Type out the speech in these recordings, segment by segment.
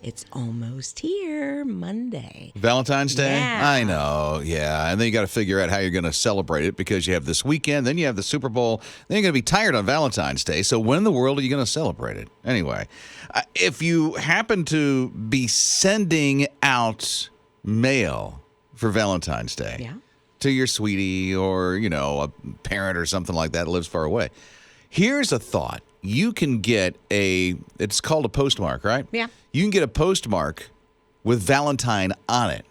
It's almost here, Monday. Valentine's Day? Yeah. I know, yeah. And then you got to figure out how you're going to celebrate it because you have this weekend, then you have the Super Bowl, then you're going to be tired on Valentine's Day. So when in the world are you going to celebrate it? Anyway, if you happen to be sending out mail for Valentine's Day to your sweetie or, a parent or something like that lives far away, here's a thought. You can get it's called a postmark, right? Yeah. You can get a postmark with Valentine on it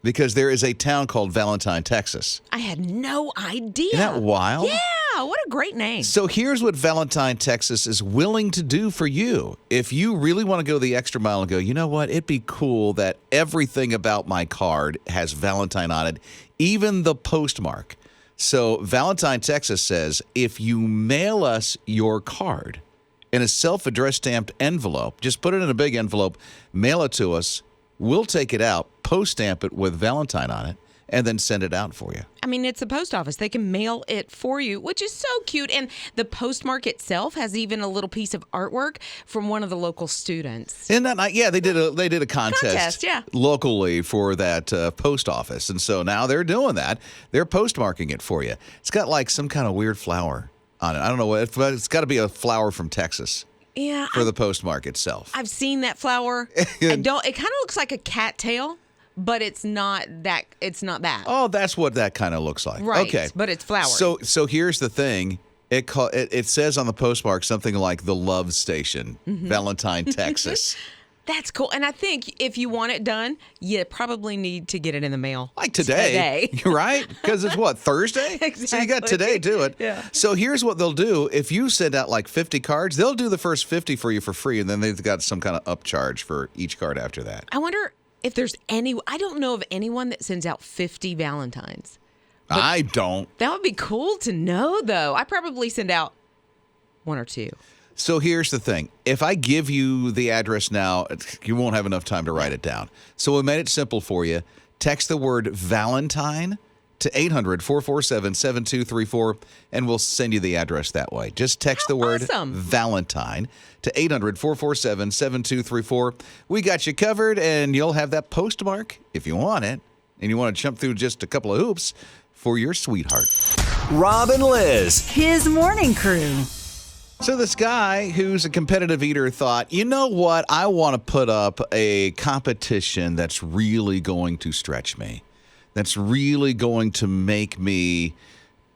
because there is a town called Valentine, Texas. I had no idea. Isn't that wild? Yeah, what a great name. So here's what Valentine, Texas is willing to do for you. If you really want to go the extra mile and go, you know what, it'd be cool that everything about my card has Valentine on it, even the postmark. So Valentine, Texas says, if you mail us your card in a self-addressed stamped envelope, just put it in a big envelope, mail it to us, we'll take it out, post-stamp it with Valentine on it, and then send it out for you. I mean, it's a post office. They can mail it for you, which is so cute. And the postmark itself has even a little piece of artwork from one of the local students. Isn't that nice? Yeah, they did a contest locally for that post office. And so now they're doing that. They're postmarking it for you. It's got like some kind of weird flower on it. I don't know what, but it's got to be a flower from Texas. Yeah. For the postmark itself. I've seen that flower. It kind of looks like a cattail. But it's not that. Oh, that's what that kind of looks like. Right. Okay. But it's flowery. So here's the thing. It says on the postmark something like the Love Station, Valentine, Texas. That's cool. And I think if you want it done, you probably need to get it in the mail. Like today. You're right? Because it's what, Thursday? Exactly. So you got today to do it. Yeah. So here's what they'll do. If you send out like 50 cards, they'll do the first 50 for you for free, and then they've got some kind of upcharge for each card after that. I wonder if there's I don't know of anyone that sends out 50 Valentines. I don't. That would be cool to know, though. I probably send out one or two. So here's the thing. If I give you the address now, you won't have enough time to write it down. So we made it simple for you. Text the word Valentine to 800-447-7234, and we'll send you the address that way. Just text the word Valentine to 800-447-7234. We got you covered, and you'll have that postmark if you want it, and you want to jump through just a couple of hoops for your sweetheart. Rob and Liz. His morning crew. So this guy who's a competitive eater thought, you know what? I want to put up a competition that's really going to stretch me. That's really going to make me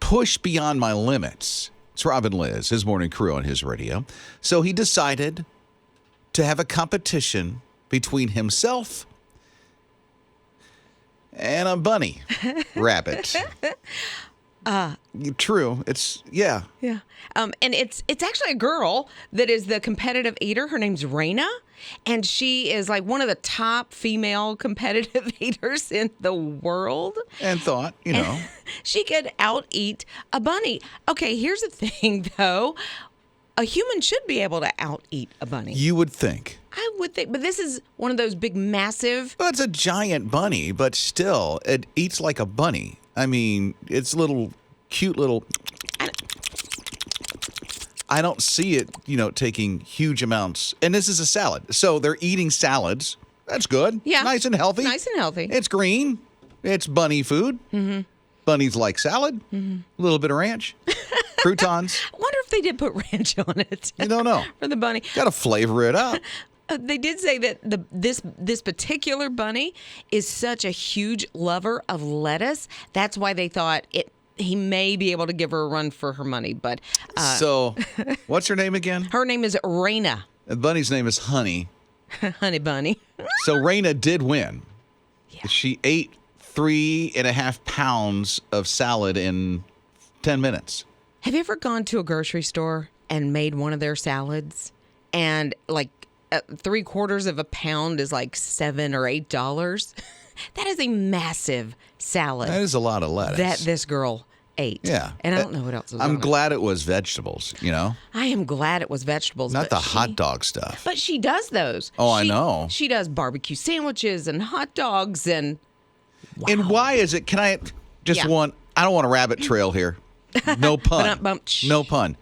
push beyond my limits. It's Rob and Liz, his morning crew on his radio. So he decided to have a competition between himself and a bunny rabbit. True. Yeah. And it's actually a girl that is the competitive eater. Her name's Raina, and she is like one of the top female competitive eaters in the world. And thought, she could out-eat a bunny. Okay, here's the thing, though. A human should be able to out-eat a bunny. You would think. I would think, but this is one of those big, massive... Well, it's a giant bunny, but still, it eats like a bunny. I mean, it's cute little... I don't see it, taking huge amounts. And this is a salad. So they're eating salads. That's good. Yeah. Nice and healthy. It's green. It's bunny food. Mm-hmm. Bunnies like salad. Mm-hmm. A little bit of ranch. Croutons. I wonder if they did put ranch on it. You don't know. For the bunny. Got to flavor it up. They did say that this particular bunny is such a huge lover of lettuce. That's why they thought he may be able to give her a run for her money. But so, what's her name again? Her name is Raina. The bunny's name is Honey. Honey Bunny. So Raina did win. Yeah. She ate 3.5 pounds of salad in 10 minutes. Have you ever gone to a grocery store and made one of their salads and like 3/4 of a pound is like $7 or $8? That is a massive salad. That is a lot of lettuce. That this girl ate. Yeah. And I don't know what else was on I'm glad it was vegetables, I am glad it was vegetables. Not the hot dog stuff. But she does those. Oh, I know. She does barbecue sandwiches and hot dogs and... Wow. And why is it... Can I just I don't want a rabbit trail here. No pun. Ba-dum-bum. No pun.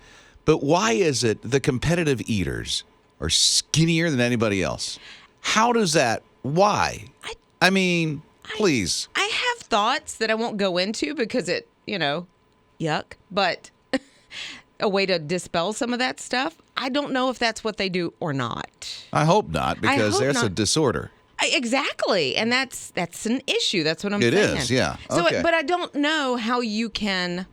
But why is it the competitive eaters are skinnier than anybody else? How does that? Why? I mean, please. I have thoughts that I won't go into because it, yuck. But a way to dispel some of that stuff, I don't know if that's what they do or not. I hope not, because there's a disorder. Exactly. And that's an issue. That's what I'm saying. It is, yeah. So, okay. But I don't know how you can,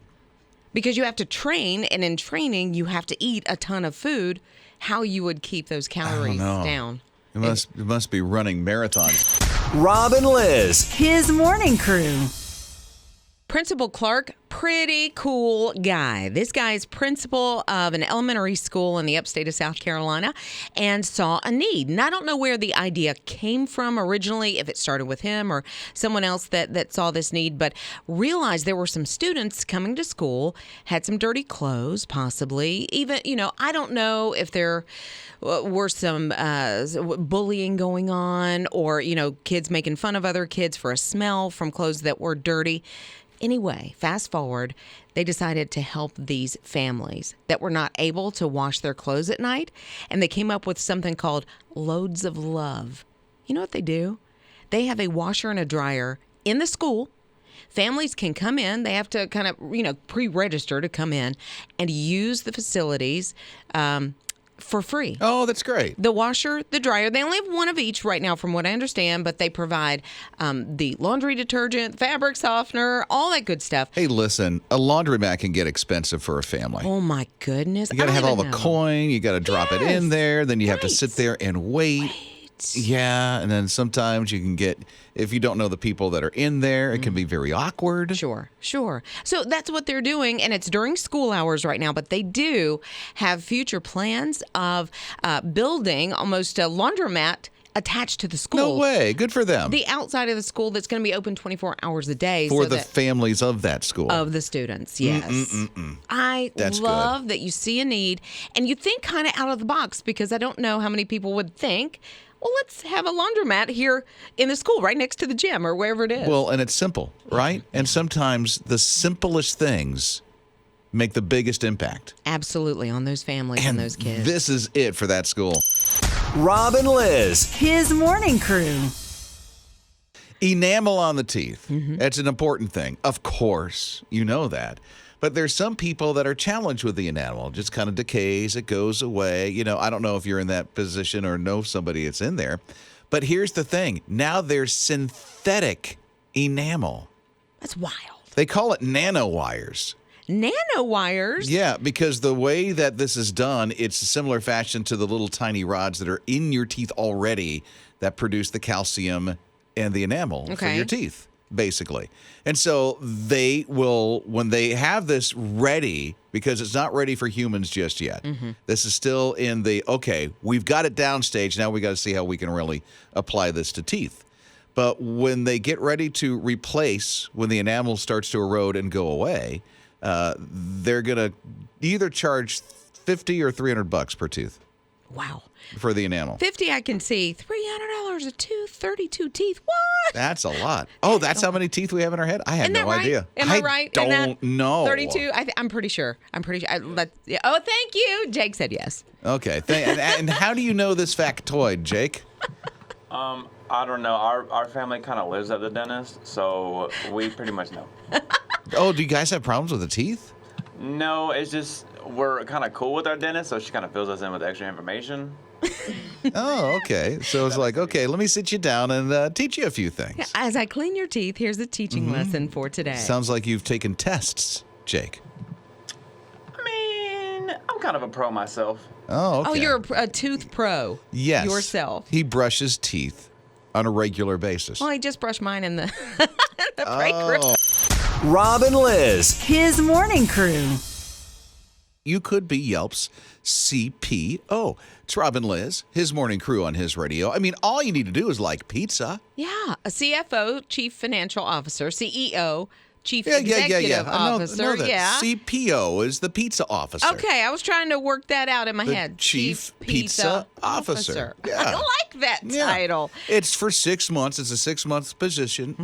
because you have to train, and in training, you have to eat a ton of food, how you would keep those calories down. It must be running marathons. Rob and Liz. His morning crew. Principal Clark, pretty cool guy. This guy is principal of an elementary school in the upstate of South Carolina and saw a need. And I don't know where the idea came from originally, if it started with him or someone else that saw this need, but realized there were some students coming to school, had some dirty clothes, possibly. Even, I don't know if there were some bullying going on or, kids making fun of other kids for a smell from clothes that were dirty. Anyway, fast forward, they decided to help these families that were not able to wash their clothes at night, and they came up with something called Loads of Love. You know what they do? They have a washer and a dryer in the school. Families can come in. They have to kind of, pre-register to come in and use the facilities for free. Oh, that's great. The washer, the dryer, they only have one of each right now from what I understand, but they provide the laundry detergent, fabric softener, all that good stuff. Hey, listen, a laundromat can get expensive for a family. Oh, my goodness. You got to have all the coin. You got to drop it in there. Then you have to sit there and wait. Yeah, and then sometimes you can get, if you don't know the people that are in there, it can be very awkward. Sure. So that's what they're doing, and it's during school hours right now, but they do have future plans of building almost a laundromat attached to the school. No way. Good for them. The outside of the school that's going to be open 24 hours a day. For the families of that school. Of the students, yes. That's love that you see a need, and you think kind of out of the box, because I don't know how many people would think, well, let's have a laundromat here in the school right next to the gym or wherever it is. Well, and it's simple, right? And sometimes the simplest things make the biggest impact. Absolutely, on those families and those kids. This is it for that school. Rob and Liz. His morning crew. Enamel on the teeth. It's an important thing. Of course, you know that. But there's some people that are challenged with the enamel. It just kind of decays. It goes away. I don't know if you're in that position or know somebody that's in there. But here's the thing. Now there's synthetic enamel. That's wild. They call it nanowires. Nanowires? Yeah, because the way that this is done, it's a similar fashion to the little tiny rods that are in your teeth already that produce the calcium and the enamel for your teeth, basically. And so they will, when they have this ready, because it's not ready for humans just yet. This is still in the, we've got it downstage. Now we got to see how we can really apply this to teeth. But when they get ready to replace, when the enamel starts to erode and go away, they're going to either charge $50 or $300 per tooth. Wow. For the enamel. 50 I can see. $300 a tooth, 32 teeth. What? That's a lot. Oh, that's how many teeth we have in our head? I had no idea. Am I right? Don't know. 32? I'm pretty sure. Oh, thank you. Jake said yes. Okay. And how do you know this factoid, Jake? I don't know. Our family kind of lives at the dentist, so we pretty much know. Oh, do you guys have problems with the teeth? No, it's just we're kind of cool with our dentist, so she kind of fills us in with extra information. Oh, okay. So it's like, let me sit you down and teach you a few things. As I clean your teeth, here's a teaching lesson for today. Sounds like you've taken tests, Jake. I mean, I'm kind of a pro myself. Oh, okay. Oh, you're a tooth pro. Yes. Yourself. He brushes teeth on a regular basis. Well, I just brushed mine in the, break room. Rob and Liz. His morning crew. You could be Yelp's CPO. It's Rob and Liz, his morning crew on his radio. I mean, all you need to do is like pizza. Yeah, a CFO, Chief Financial Officer, CEO, Chief Executive Officer. I know that. CPO is the pizza officer. Okay, I was trying to work that out in my head. Chief Pizza Officer. Yeah. I like that title. It's for 6 months. It's a 6 month position.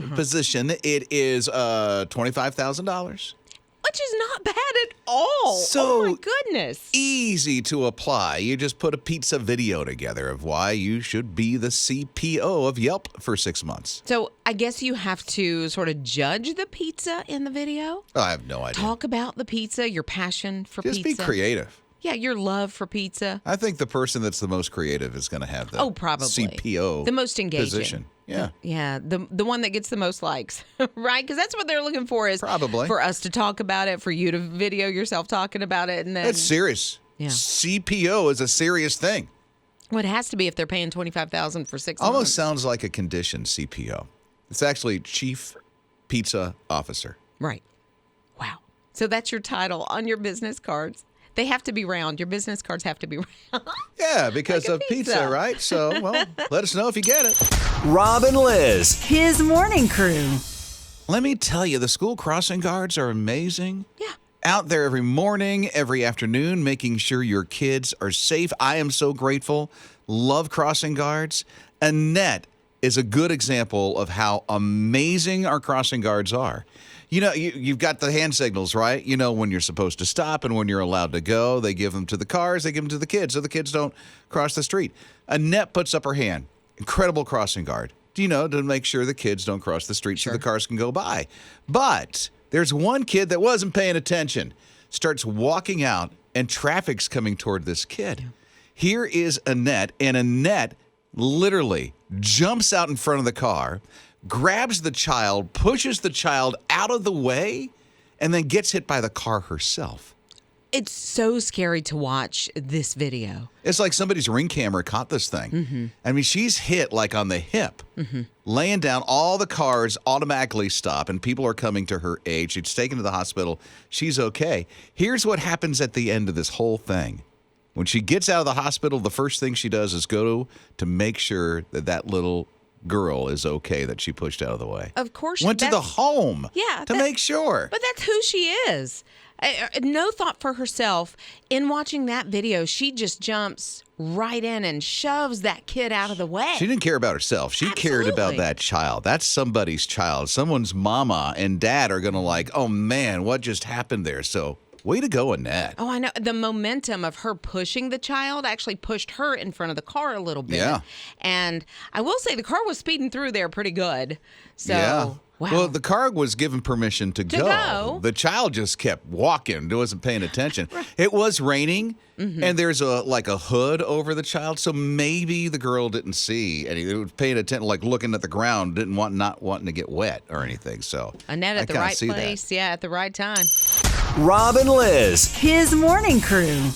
It is $25,000. which is not bad at all. So oh, my goodness. Easy to apply. You just put a pizza video together of why you should be the CPO of Yelp for 6 months. So I guess you have to sort of judge the pizza in the video. I have no idea. Talk about the pizza, your passion for Just pizza. be creative. Yeah, your love for pizza. I think the person that's the most creative is going to have the Probably. CPO The most engaging. position. Yeah. Yeah, the one that gets the most likes, right? Because that's what they're looking for is Probably. for us to talk about it, for you to video yourself talking about it. And then That's serious. Yeah. CPO is a serious thing. Well, it has to be if they're paying $25,000 for 6 months. Almost sounds like a condition, CPO. It's actually Chief Pizza Officer. Right. Wow. So that's your title on your business cards. They have to be round. Your business cards have to be round. Yeah, because Like a of pizza, pizza. right? So, well, let us know if you get it. Rob and Liz. His morning crew. Let me tell you, the school crossing guards are amazing. Yeah. Out there every morning, every afternoon, making sure your kids are safe. I am so grateful. Love crossing guards. Annette is a good example of how amazing our crossing guards are. You know, you've got the hand signals, right? You know when you're supposed to stop and when you're allowed to go. They give them to the cars. They give them to the kids so the kids don't cross the street. Annette puts up her hand. Incredible crossing guard. Do you know, to make sure the kids don't cross the street so the cars can go by. But there's one kid that wasn't paying attention. Starts walking out and traffic's coming toward this kid. Here is Annette, and Annette literally jumps out in front of the car, grabs the child, pushes the child out of the way, and then gets hit by the car herself. It's so scary to watch this video. It's like somebody's ring camera caught this thing. I mean, she's hit like on the hip, laying down. All the cars automatically stop, and people are coming to her aid. She's taken to the hospital. She's okay. Here's what happens at the end of this whole thing. When she gets out of the hospital, the first thing she does is go to make sure that that little girl is okay that she pushed out of the way. Of course. Went to the that's- home Yeah, to make sure. But that's who she is. No thought for herself. In watching that video, she just jumps right in and shoves that kid out of the way. She didn't care about herself. She cared about Absolutely. that child. That's somebody's child. Someone's mama and dad are going to like, oh, man, what just happened there? So way to go, Annette. Oh, I know. The momentum of her pushing the child actually pushed her in front of the car a little bit. Yeah. And I will say the car was speeding through there pretty good. So, Yeah. wow. Well, the car was given permission to go. go. The child just kept walking. Wasn't paying attention. It was raining, and there's a hood over the child, so maybe the girl didn't see anything. It was paying attention, like looking at the ground, not wanting to get wet or anything. So Annette I at the kinda right see that. place. Yeah, at the right time. Rob and Liz. His morning crew.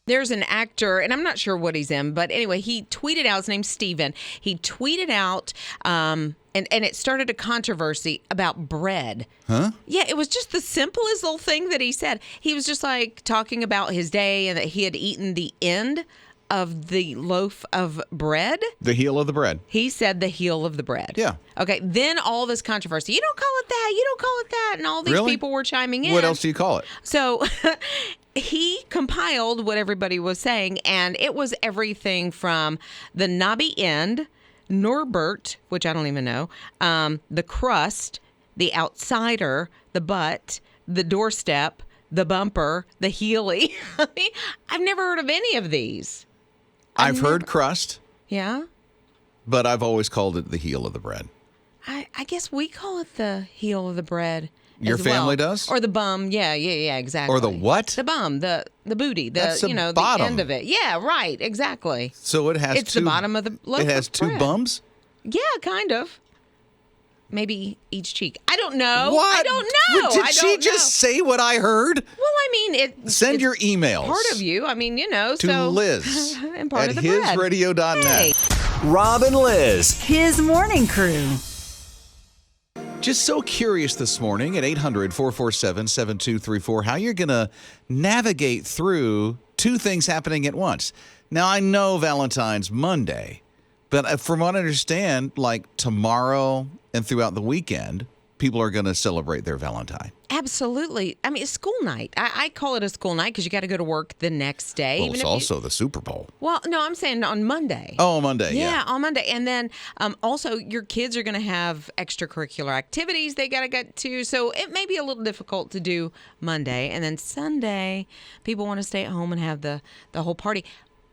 There's an actor, and I'm not sure what he's in, but anyway, he tweeted out, his name's Steven. He tweeted out, and it started a controversy about bread. Huh? Yeah, it was just the simplest little thing that he said. He was just like talking about his day and that he had eaten the end of the loaf of bread. The heel of the bread. He said the heel of the bread. Yeah. Okay, then all this controversy. You don't call it that. You don't call it that. And all these Really? people were chiming in. What else do you call it? So he compiled what everybody was saying, and it was everything from the knobby end, Norbert, which I don't even know, the crust, the outsider, the butt, the doorstep, the bumper, the heely. I mean, I've never heard of any of these. I've heard crust, Yeah? but I've always called it the heel of the bread. I guess we call it the heel of the bread. Your as family well. does? Or the bum. Yeah, exactly. Or the what? The bum, the booty, That's the the bottom. end of it. Yeah, right, exactly. So it has It's two. the bottom of the loaf It has of two bread. bums? Yeah, kind of. Maybe each cheek. I don't know. What? I don't know. Did I she don't just say what I heard? know. Well, I mean, Send it's your emails. part of you. I mean, to so Liz and part at of the bread. hisradio.net. Hey. Rob and Liz. His morning crew. Just so curious this morning at 800-447-7234 how you're going to navigate through two things happening at once. Now, I know Valentine's Monday, but from what I understand, like tomorrow and throughout the weekend, people are going to celebrate their Valentine. Absolutely. I mean, it's school night. I call it a school night because you got to go to work the next day. Well, it's also the Super Bowl. Well, no, I'm saying on Monday. Oh, Monday, yeah. On Monday. And then also your kids are going to have extracurricular activities they got to get to. So it may be a little difficult to do Monday. And then Sunday, people want to stay at home and have the whole party.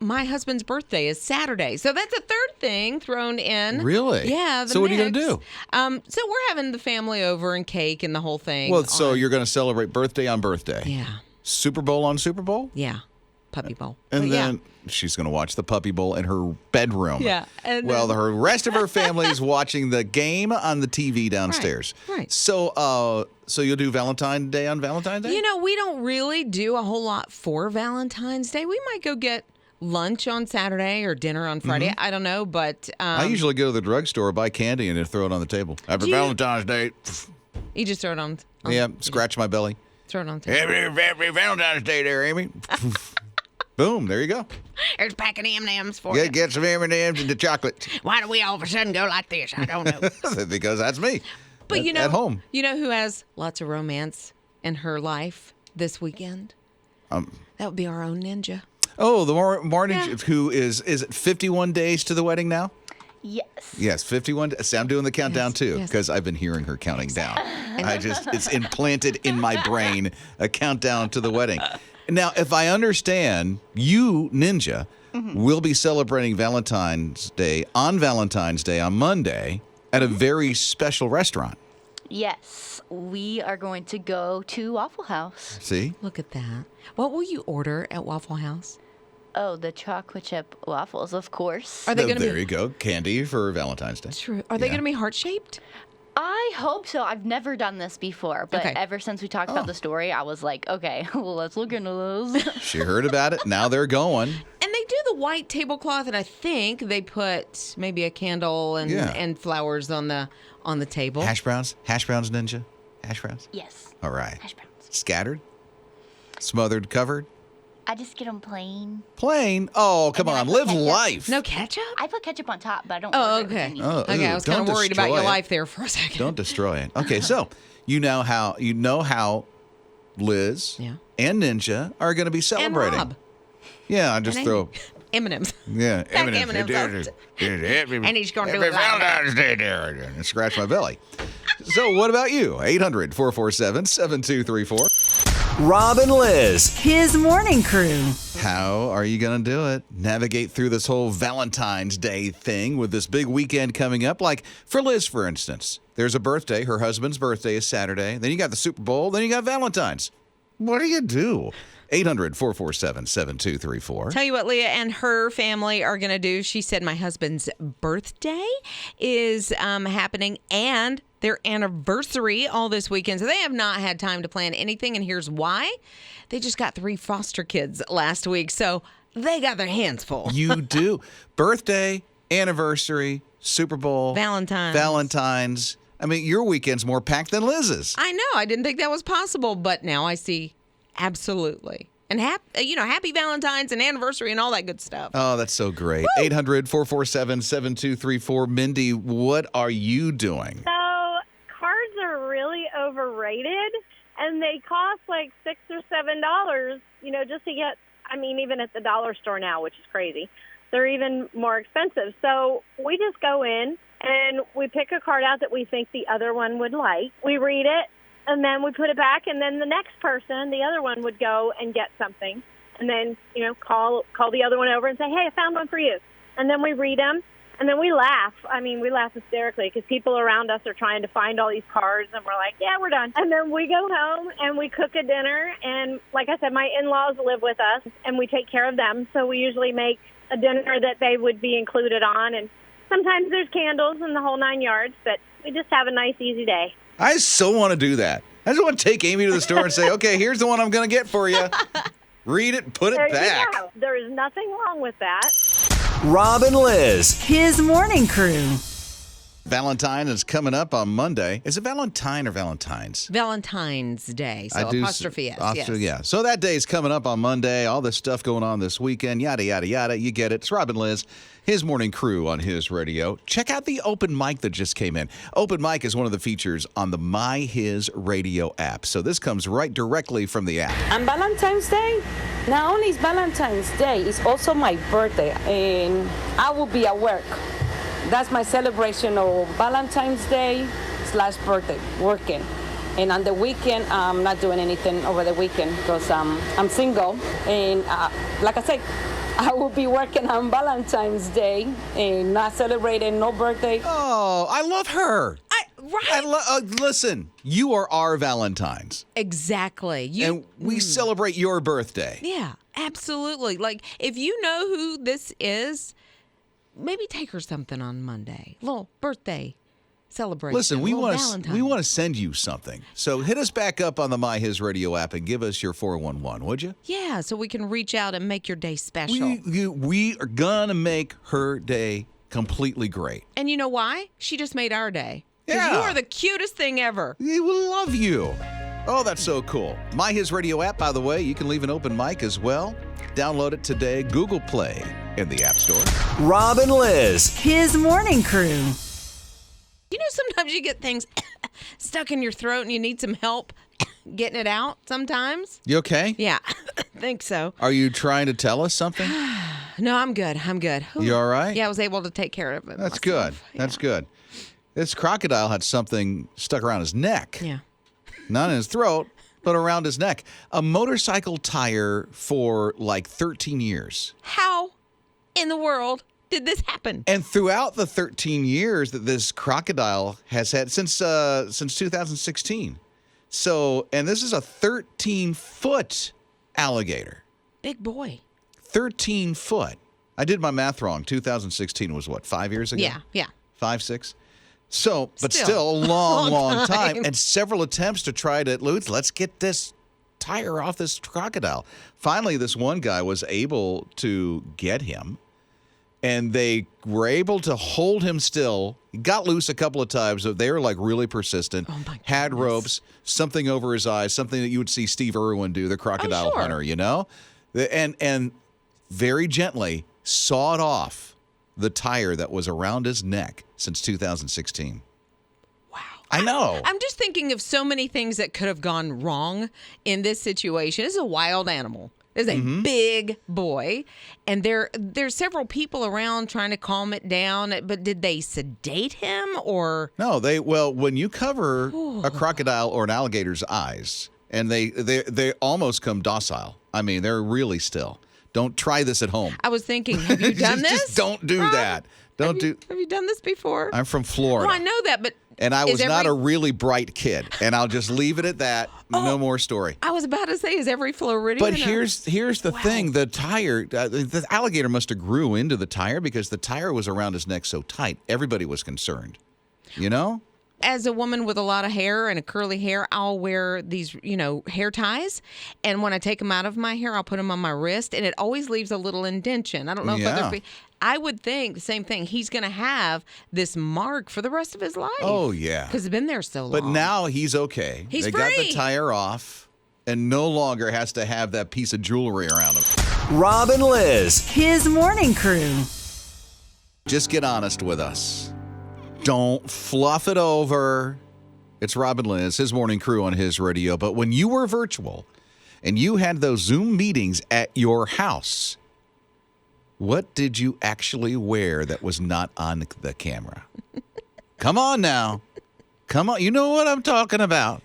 My husband's birthday is Saturday. So that's a third thing thrown in. Really? Yeah. So what are you going to do? So we're having the family over and cake and the whole thing. Well, so you're going to celebrate birthday on birthday. Yeah. Super Bowl on Super Bowl? Yeah. Puppy Bowl. And But then she's going to watch the Puppy Bowl in her bedroom. Yeah. And Well, her rest of her family is watching the game on the TV downstairs. Right. So you'll do Valentine's Day on Valentine's Day? You know, we don't really do a whole lot for Valentine's Day. We might go get lunch on Saturday or dinner on Friday. I don't know, but I usually go to the drugstore, buy candy, and then throw it on the table. Happy Valentine's Day. you just throw it on. Yeah, scratch my belly. Throw it on. The table. Happy Valentine's Day there, Amy. Boom, there you go. There's a pack of M&Ms for you. Get some M&Ms and the chocolate. Why do we all of a sudden go like this? I don't know. Because that's me. But at home. You know who has lots of romance in her life this weekend? That would be our own Ninja. Oh, the Marty, who is it 51 days to the wedding now? Yes. Yes, 51. See, I'm doing the countdown too yes. because I've been hearing her counting down. It's implanted in my brain, a countdown to the wedding. Now, if I understand, you, Ninja, will be celebrating Valentine's Day on Monday at a very special restaurant. Yes. We are going to go to Waffle House. See? Look at that. What will you order at Waffle House? Oh, the chocolate chip waffles, of course. Are they going to be? There you go. Candy for Valentine's Day. True. Are they going to be heart-shaped? I hope so. I've never done this before, but Okay. ever since we talked about the story, I was like, okay, well, let's look into those. She heard about it. Now they're going. And they do the white tablecloth, and I think they put maybe a candle and flowers on the table. Hash browns, Ninja. Hash browns. Yes. All right. Hash browns. Scattered, smothered, covered, I just get them plain. plain. Oh, come then I on, put live ketchup. life. No ketchup? I put ketchup on top, but I don't. Oh, order it with okay. any. Oh, Okay, I was kind don't of worried about destroy your it. life there for a second. Don't destroy it. Okay, so you know how Liz and Ninja are going to be And celebrating. Rob. Yeah, I just And throw. M&M's. Yeah, Pack M&Ms up. And he's gonna do it like that. Valentine's Day there and scratch my belly. So what about you? 800-447-7234. Rob and Liz. His morning crew. How are you going to do it? Navigate through this whole Valentine's Day thing with this big weekend coming up. Like for Liz, for instance, there's a birthday. Her husband's birthday is Saturday. Then you got the Super Bowl. Then you got Valentine's. What do you do? 800-447-7234. Tell you what Leah and her family are going to do. She said my husband's birthday is happening and their anniversary all this weekend. So they have not had time to plan anything. And here's why. They just got 3 foster kids last week. So they got their hands full. You do. Birthday, anniversary, Super Bowl. Valentine's. I mean, your weekend's more packed than Liz's. I know. I didn't think that was possible. But now I see absolutely. And happy Valentine's and anniversary and all that good stuff. Oh, that's so great. 800-447-7234. Mindy, what are you doing? So cards are really overrated, and they cost like $6 or $7, just to get, even at the dollar store now, which is crazy. They're even more expensive. So we just go in and we pick a card out that we think the other one would like. We read it, and then we put it back, and then the next person, the other one, would go and get something. And then, call the other one over and say, hey, I found one for you. And then we read them, and then we laugh. We laugh hysterically because people around us are trying to find all these cards, and we're like, yeah, we're done. And then we go home, and we cook a dinner. And like I said, my in-laws live with us, and we take care of them. So we usually make a dinner that they would be included on. And sometimes there's candles and the whole 9 yards, but we just have a nice, easy day. I so want to do that. I just want to take Amy to the store and say, okay, here's the one I'm going to get for you. Read it, put it There back. you go. There is nothing wrong with that. Rob and Liz. His morning crew. Valentine is coming up on Monday. Is it Valentine or Valentine's? Valentine's Day. So apostrophe S. Yes. Yeah. So that day is coming up on Monday. All this stuff going on this weekend. Yada, yada, yada. You get it. It's Rob and Lizz, his morning crew on his radio. Check out the open mic that just came in. Open mic is one of the features on the My HISRadio app. So this comes right directly from the app. And Valentine's Day, not only is Valentine's Day, it's also my birthday, and I will be at work. That's my celebration of Valentine's Day / birthday, working. And on the weekend, I'm not doing anything over the weekend because I'm single. And like I said, I will be working on Valentine's Day and not celebrating no birthday. Oh, I love her. Listen, you are our Valentines. Exactly. And we celebrate your birthday. Yeah, absolutely. Like, if you know who this is, maybe take her something on Monday. Little birthday celebration. Listen, we want to send you something. So hit us back up on the My HISRadio app and give us your 411, would you? Yeah, so we can reach out and make your day special. We are going to make her day completely great. And you know why? She just made our day. 'Cause Yeah. you are the cutest thing ever. We will love you. Oh, that's so cool. My HISRadio app, by the way, you can leave an open mic as well. Download it today, Google Play, in the App Store. Rob and Lizz. His morning crew. You know, sometimes you get things stuck in your throat and you need some help getting it out sometimes. You okay? Yeah, I think so. Are you trying to tell us something? No, I'm good. You all right? Yeah, I was able to take care of it That's myself. good. Yeah. That's good. This crocodile had something stuck around his neck. Yeah. Not in his throat, but around his neck. A motorcycle tire for like 13 years. How in the world did this happen? And throughout the 13 years that this crocodile has had, since 2016. So, and this is a 13-foot alligator. Big boy. 13 foot. I did my math wrong. 2016 was what, 5 years ago? Yeah. 5, 6? So, but Still. still a long, Long long time. time. And several attempts to try to, let's get this tire off this crocodile. Finally, this one guy was able to get him, and they were able to hold him still. He got loose a couple of times. They were like really persistent. Oh, my Had goodness. ropes, something over his eyes, something that you would see Steve Irwin do, the crocodile sure. hunter, you know? And very gently sawed off the tire that was around his neck since 2016. Wow. I know. I'm just thinking of so many things that could have gone wrong in this situation. This is a wild animal. This is a big boy, and there's several people around trying to calm it down. But did they sedate him or? No, when you cover a crocodile or an alligator's eyes, and they almost come docile. I mean, they're really still. Don't try this at home. I was thinking, have you done this? Just don't do Rob? that. Have you done this before? I'm from Florida. Oh, I know that, but And I is was not a every- really bright kid, and I'll just leave it at that. No more story. I was about to say, is every Floridian? But here's the thing: the tire, the alligator must have grew into the tire because the tire was around his neck so tight. Everybody was concerned. You know. As a woman with a lot of hair and a curly hair, I'll wear these, hair ties. And when I take them out of my hair, I'll put them on my wrist, and it always leaves a little indentation. I don't know if other people. I would think the same thing. He's going to have this mark for the rest of his life. Oh yeah. Because it's been there so long. But now he's okay. He's they got the free. tire off, and no longer has to have that piece of jewelry around him. Rob and Lizz. His morning crew. Just get honest with us. Don't fluff it over. It's Rob and Lizz, his morning crew on his radio. But when you were virtual and you had those Zoom meetings at your house, what did you actually wear that was not on the camera? Come on now. Come on. You know what I'm talking about.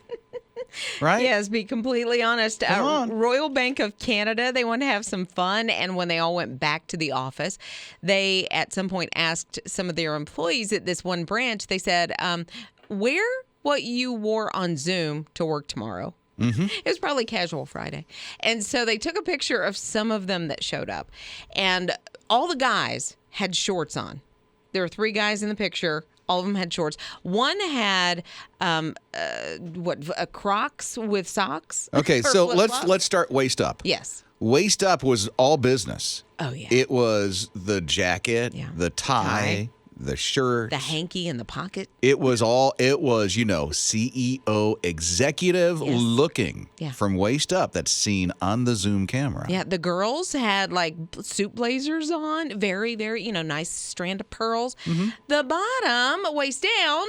Right? Yes, be completely honest. Come on. Royal Bank of Canada, they want to have some fun. And when they all went back to the office, they at some point asked some of their employees at this one branch, they said, wear what you wore on Zoom to work tomorrow. Mm-hmm. It was probably casual Friday. And so they took a picture of some of them that showed up. And all the guys had shorts on. There were 3 guys in the picture. All of them had shorts. One had Crocs with socks. Okay, Or so flip-flops. let's start waist up. Yes. Waist up was all business. Oh yeah. It was the jacket, Yeah. the tie, the shirts, The hanky in the pocket. It was, CEO executive Yes. looking Yeah. from waist up. That's seen on the Zoom camera. Yeah, the girls had like suit blazers on, very, very, nice strand of pearls. Mm-hmm. The bottom, waist down,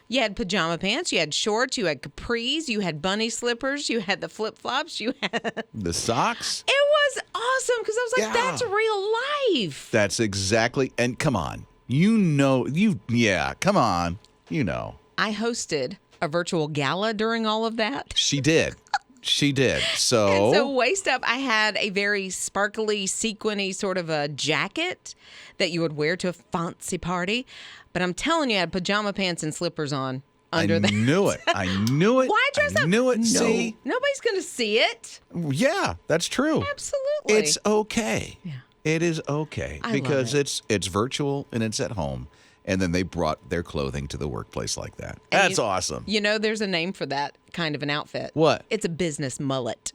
you had pajama pants, you had shorts, you had capris, you had bunny slippers, you had the flip flops, you had. The socks. It was awesome because I was like, Yeah. that's real life. That's exactly. And come on, come on, I hosted a virtual gala during all of that. She did. She did. So, And so waist up, I had a very sparkly, sequiny sort of a jacket that you would wear to a fancy party. But I'm telling you, I had pajama pants and slippers on under I that. knew it. I knew it. Why dress I up? knew it. No, See? nobody's going to see it. Yeah, that's true. Absolutely. It's okay. Yeah. It is okay I love because it. it's virtual and it's at home. And then they brought their clothing to the workplace like that. And That's awesome. There's a name for that kind of an outfit. What? It's a business mullet.